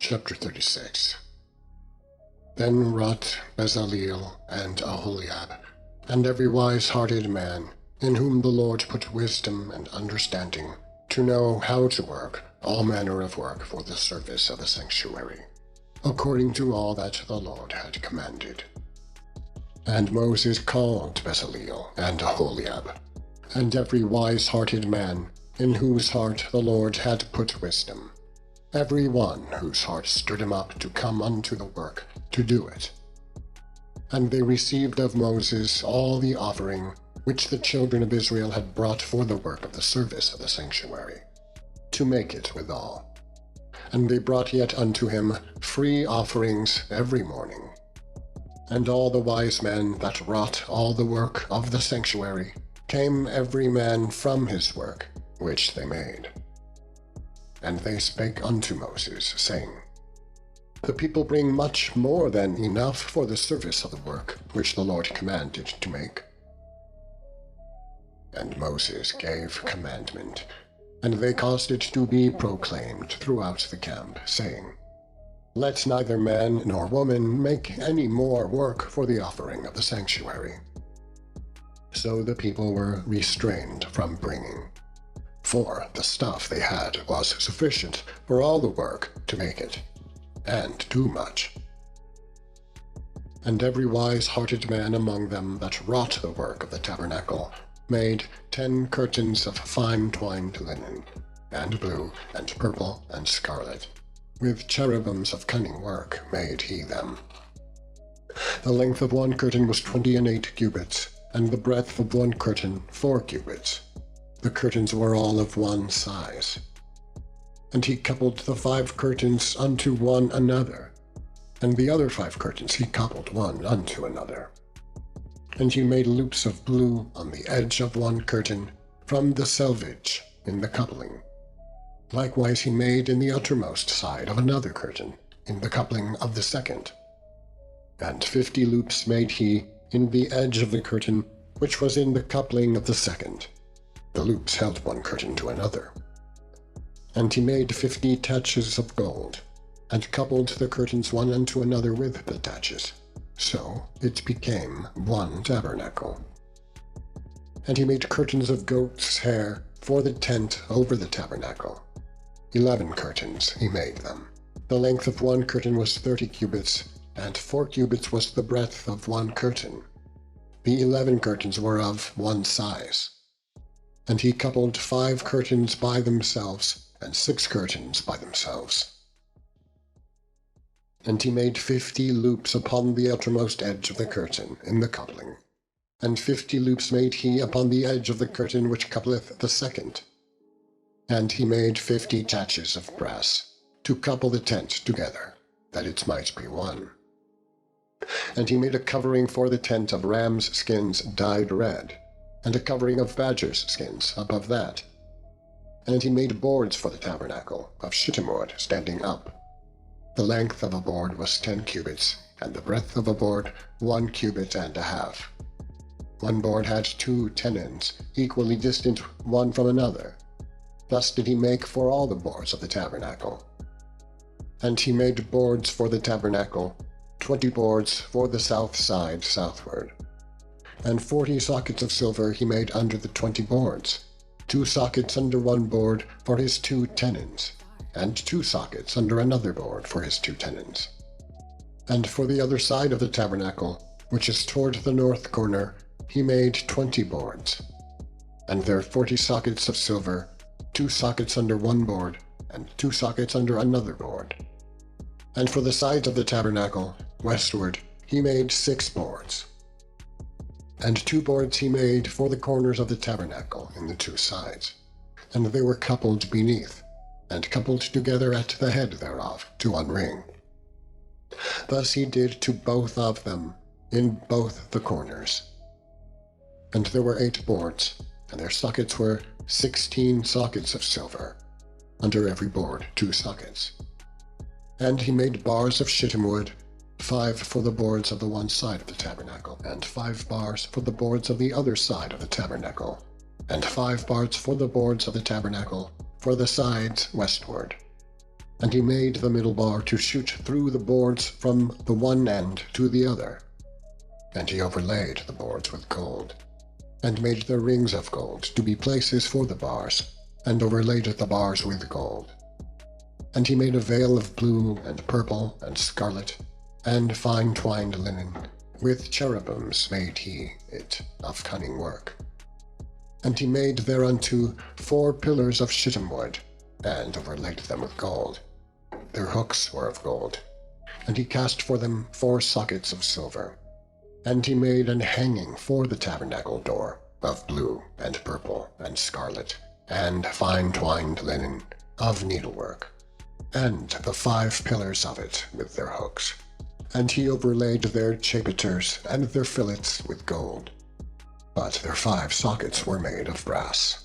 Chapter 36. Then wrought Bezalel and Aholiab, and every wise-hearted man, in whom the Lord put wisdom and understanding, to know how to work all manner of work for the service of the sanctuary, according to all that the Lord had commanded. And Moses called Bezalel and Aholiab, and every wise-hearted man, in whose heart the Lord had put wisdom, every one whose heart stirred him up to come unto the work, to do it. And they received of Moses all the offering which the children of Israel had brought for the work of the service of the sanctuary, to make it withal. And they brought yet unto him free offerings every morning. And all the wise men that wrought all the work of the sanctuary came every man from his work which they made. And they spake unto Moses, saying, The people bring much more than enough for the service of the work which the Lord commanded to make. And Moses gave commandment, and they caused it to be proclaimed throughout the camp, saying, Let neither man nor woman make any more work for the offering of the sanctuary. So the people were restrained from bringing, for the stuff they had was sufficient for all the work to make it, and too much. And every wise-hearted man among them that wrought the work of the tabernacle made 10 curtains of fine twined linen, and blue, and purple, and scarlet. With cherubims of cunning work made he them. The length of one curtain was 28 cubits, and the breadth of one curtain 4 cubits. The curtains were all of one size. And he coupled the 5 curtains unto one another, and the other 5 curtains he coupled one unto another. And he made loops of blue on the edge of one curtain, from the selvage in the coupling. Likewise he made in the uttermost side of another curtain, in the coupling of the second. And 50 loops made he in the edge of the curtain, which was in the coupling of the second. The loops held one curtain to another. And he made 50 taches of gold, and coupled the curtains one unto another with the taches. So it became one tabernacle. And he made curtains of goat's hair for the tent over the tabernacle. 11 curtains he made them. The length of one curtain was 30 cubits, and 4 cubits was the breadth of one curtain. The 11 curtains were of one size. And he coupled 5 curtains by themselves, and 6 curtains by themselves. And he made 50 loops upon the outermost edge of the curtain in the coupling, and 50 loops made he upon the edge of the curtain which coupleth the second. And he made 50 taches of brass, to couple the tent together, that it might be one. And he made a covering for the tent of rams' skins dyed red, and a covering of badgers' skins above that. And he made boards for the tabernacle of shittim wood standing up. The length of a board was 10 cubits, and the breadth of a board 1 cubit and a half. One board had 2 tenons, equally distant one from another. Thus did he make for all the boards of the tabernacle. And he made boards for the tabernacle, 20 boards for the south side southward. And 40 sockets of silver he made under the 20 boards, 2 sockets under one board for his 2 tenons, and 2 sockets under another board for his 2 tenons. And for the other side of the tabernacle, which is toward the north corner, he made 20 boards. And there 40 sockets of silver, 2 sockets under one board, and 2 sockets under another board. And for the sides of the tabernacle, westward, he made 6 boards. And 2 boards he made for the corners of the tabernacle in the 2 sides, and they were coupled beneath, and coupled together at the head thereof to one ring. Thus he did to both of them, in both the corners. And there were 8 boards, and their sockets were 16 sockets of silver, under every board 2 sockets. And he made bars of shittim wood, 5 for the boards of the one side of the tabernacle, and 5 bars for the boards of the other side of the tabernacle, and 5 bars for the boards of the tabernacle for the sides westward. And he made the middle bar to shoot through the boards from the one end to the other. And he overlaid the boards with gold, and made their rings of gold to be places for the bars, and overlaid the bars with gold. And he made a veil of blue and purple and scarlet, and fine twined linen. With cherubims made he it of cunning work. And he made thereunto 4 pillars of shittim wood, and overlaid them with gold. Their hooks were of gold, and he cast for them 4 sockets of silver. And he made an hanging for the tabernacle door, of blue and purple and scarlet, and fine twined linen, of needlework, and the 5 pillars of it with their hooks. And he overlaid their chapiters and their fillets with gold. But their 5 sockets were made of brass.